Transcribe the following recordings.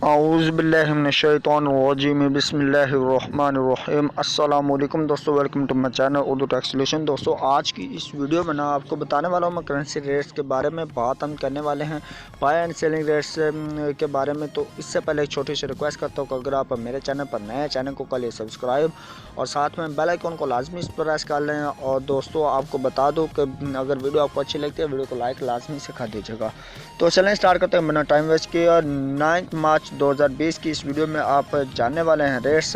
औज़ु बिल्लाहि मिनश्शैतानिर्रजीम बिस्मिल्लाहिर्रहमानिर्रहीम। अस्सलाम वालेकुम दोस्तों, welcome to my channel Urdu tech solution. दोस्तों, आज की इस वीडियो में ना आपको बताने वाला हूँ मैं करंसी रेट्स के बारे में बात हम करने वाले हैं, बाय एंड सेलिंग रेट्स के बारे में। तो इससे पहले एक छोटी सी रिक्वेस्ट करता हूँ कि अगर आप मेरे चैनल पर नए चैनल को कर लिए सब्सक्राइब और साथ में बेल आइकन को लाजमी प्रेस कर लें। और दोस्तों, आपको बता दूँ कि अगर वीडियो आपको अच्छी लगती है वीडियो को लाइक लाजमी से कर दीजिएगा। तो चलें स्टार्ट करते हैं बिना टाइम वेस्ट किए। 9 मार्च 2020 की इस वीडियो में आप जानने वाले हैं रेट्स।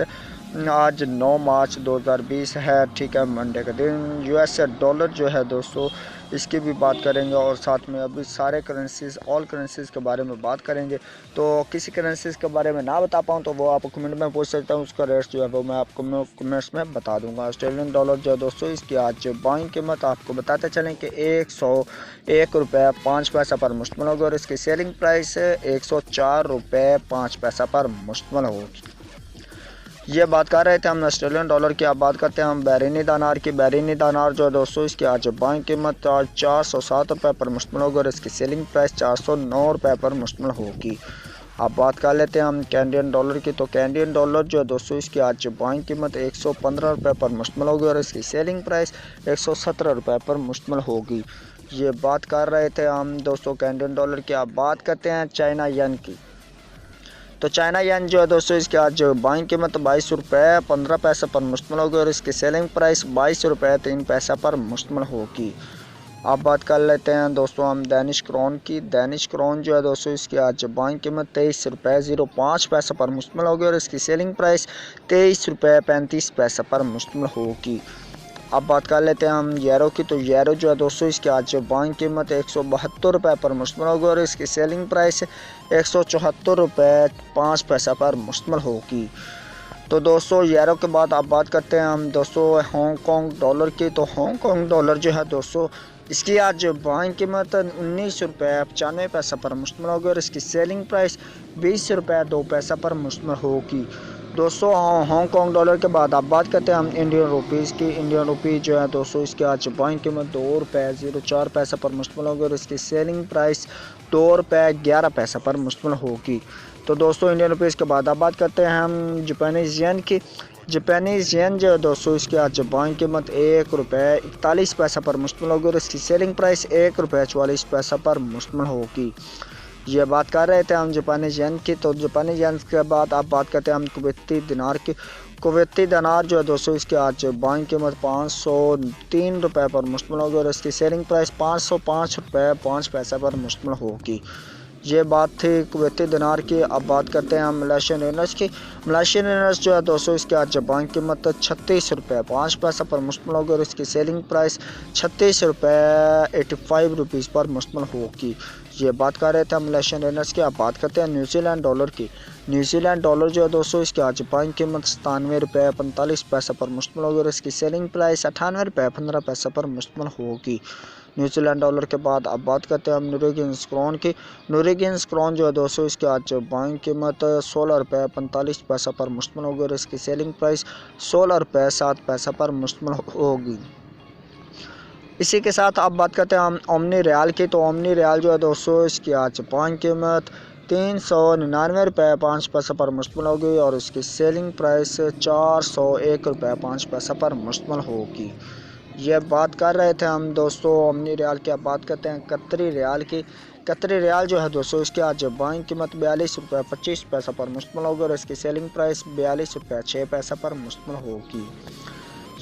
आज 9 मार्च 2020 है, ठीक है, मंडे का दिन। यूएस डॉलर जो है दोस्तों, इसकी भी बात करेंगे और साथ में अभी सारे करेंसीज़ ऑल करेंसीज़ के बारे में बात करेंगे। तो किसी करेंसीज़ के बारे में ना बता पाऊँ तो वो आप कमेंट में पूछ सकते हैं, उसका रेट्स जो है वो मैं आपको कमेंट्स में बता दूंगा। ऑस्ट्रेलियन डॉलर जो है दोस्तों, इसकी आज बाइंग कीमत आपको बताते चलें कि 101 रुपये 5 पैसा पर मुश्तमिल होगी और इसकी सेलिंग प्राइस 104 रुपये 5 पैसा पर मुश्तमिल होगी। ये बात कर रहे थे हम ऑस्ट्रेलियन डॉलर की। अब बात करते हैं हम बैरीनी दानार की। बैरीनी दानार जो है दोस्तों, इसकी आज बाइंग कीमत आज 407 रुपये पर मुश्तमिल होगी और इसकी सेलिंग प्राइस 409 रुपये पर मुश्तमिल होगी। अब बात कर लेते हैं हम कैनेडियन डॉलर की। तो कैनेडियन डॉलर जो है दोस्तों, इसकी आज बाइंग कीमत 115 रुपये पर मुश्तमिल होगी और इसकी सेलिंग प्राइस 117 रुपये पर मुश्तमिल होगी। ये बात कर रहे थे हम दोस्तों कैनेडियन डॉलर की। अब बात करते हैं चाइना येन की। तो चाइना येन जो है दोस्तों, इसकी आज बाइंग कीमत 22 रुपये 15 पैसे पर मुश्तमिल होगी और इसकी सेलिंग प्राइस 22 रुपये 3 पैसा पर मुश्तमिल होगी। अब बात कर लेते हैं दोस्तों हम दैनिश क्रोन की। दैनिश क्रोन जो है दोस्तों, इसकी आज बाइंग कीमत 23 रुपये 05 पैसे पर मुश्तमिल होगी और इसकी सेलिंग प्राइस 23 रुपये 35 पैसे पर मुश्तमिल होगी। अब बात कर लेते हैं हम यूरो की। तो यूरो जो है दोस्तों, इसकी आज बाइंग कीमत 172 रुपये पर मुश्तमिल होगी और इसकी सेलिंग प्राइस 174 रुपये 5 पैसा पर मुश्तमिल होगी। तो दोस्तों, यूरो के बाद अब बात करते हैं हम दोस्तों हांगकॉन्ग डॉलर की। तो हांगकॉन्ग डॉलर जो है दोस्तों, इसकी आज बाइंग कीमत 19 रुपये 95 पैसा पर मुश्तमिल होगी और इसकी सेलिंग प्राइस 20 रुपये 2 पैसा पर मुश्तमिल होगी। दोस्तों, हांगकॉन्ग डॉलर के बाद आप बात करते हैं हम इंडियन रुपीज़ की। इंडियन रुपीज़ जो है दोस्तों, इसकी आज बाइंग कीमत 2 रुपये 04 पैसा पर मुश्तमिल होगी और इसकी सेलिंग प्राइस 2 रुपये 11 पैसा पर मुश्तमिल होगी। तो दोस्तों, इंडियन रुपीज़ के बाद आप बात करते हैं हम जापानीज़ येन की। जापानीज़ येन जो है दोस्तों, इसकी आज बाइंग कीमत 1 रुपये 41 पैसा पर मुश्तमिल होगी और इसकी सेलिंग प्राइस 1 रुपये 44 पैसा पर मुश्तमिल होगी। ये बात कर रहे थे हम जापानीज़ येन की। तो जापानीज़ येन के बाद आप बात करते हैं हम कुवैती दिनार की। कुवैती दिनार जो है दोस्तों, इसकी आज बाइंग कीमत 503 रुपये पर मुश्तमिल होगी और इसकी सेलिंग प्राइस 505 रुपये 5 पैसा पर मुश्तमिल होगी। ये बात थी कुवैती दिनार की। अब बात करते हैं हम मलेशियन रियाल्स की। मलेशियन रियाल्स जो है दोस्तों, इसकी आज बाइंग कीमत 36 रुपये 5 पैसा पर मुश्तमिल होगी और इसकी सेलिंग प्राइस 36 रुपये 85 रुपीज़ पर मुश्तमिल होगी। ये बात कर रहे थे हम मलेशियन रियाल्स की। अब बात करते हैं न्यूजीलैंड डॉलर की। न्यूजीलैंड डॉलर जो है दोस्तों, इसकी आज बाइंग कीमत 97 रुपये 45 पैसा पर मुश्तमिल होगी और इसकी सेलिंग प्राइस 98 रुपये 15 पैसा पर मुश्तमिल होगी। न्यूजीलैंड डॉलर के बाद अब बात करते हैं हम नॉर्वेजियन क्रोन की। नॉर्वेजियन क्रोन जो है दोस्तों, इसकी आज बाइंग कीमत 16 रुपये 45 पैसा पर मुश्तमिल होगी और इसकी सेलिंग प्राइस 16 रुपये 7 पैसा पर मुश्तमिल होगी। इसी के साथ अब बात करते हैं हम ओमनी रियाल की। तो ओमनी रियाल जो है दोस्तों, इसकी आज बाइंग कीमत 399 रुपये 5 पैसा पर मुश्तमिल होगी और इसकी सेलिंग प्राइस 401 रुपये 5 पैसा पर मुश्तमिल होगी। ये बात कर रहे थे हम दोस्तों ओमनी रियाल की। अब बात करते हैं कतरी रियाल की। कतरी रियाल जो है दोस्तों, इसकी आज बाइंग कीमत 42 रुपये 25 पैसा पर मुश्तमिल होगी और इसकी सेलिंग प्राइस 42 रुपये 6 पैसा पर मुश्तमिल होगी।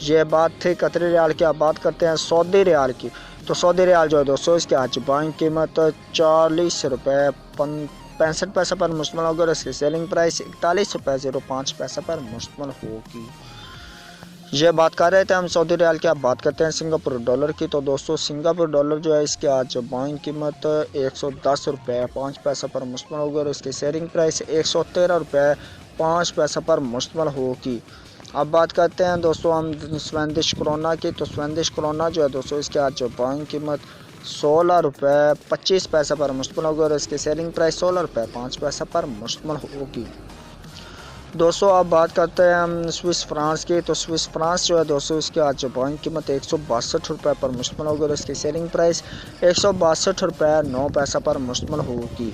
ये बात थी कतरी रियाल की। अब बात करते हैं सऊदी रियाल की। तो सऊदी रियाल जो है दोस्तों, इसकी आज बाइंग कीमत 40 रुपये 65 पैसा पर मुश्तमिल होगी और इसकी सेलिंग प्राइस 41 रुपये 05 पैसा पर मुश्तमिल होगी। ये बात कर रहे थे हम सऊदी रियाल की। अब बात करते हैं सिंगापुर डॉलर की। तो दोस्तों, सिंगापुर डॉलर जो है, इसकी आज बाइंग कीमत 110 रुपये 5 पैसा पर मुश्तमिल होगी और इसकी सेलिंग प्राइस 113 रुपये 5 पैसा पर मुश्तमिल होगी। अब बात करते हैं दोस्तों हम स्वेदिश क्रोना की। तो स्वेदिश क्रोना जो है दोस्तों, इसकी आज बाइंग कीमत 16 रुपये 25 पैसा पर मुश्तमिल होगी और इसकी सेलिंग प्राइस 16 रुपये 5 पैसा पर मुश्तमिल होगी। दोस्तों, अब बात करते हैं हम स्विस फ्रांस की। तो स्विस फ्रांस जो है दोस्तों, इसकी आज बाइंग कीमत 162 रुपये पर मुश्तमिल होगी और इसकी सेलिंग प्राइस 162 रुपये 9 पैसा पर मुश्तमिल होगी।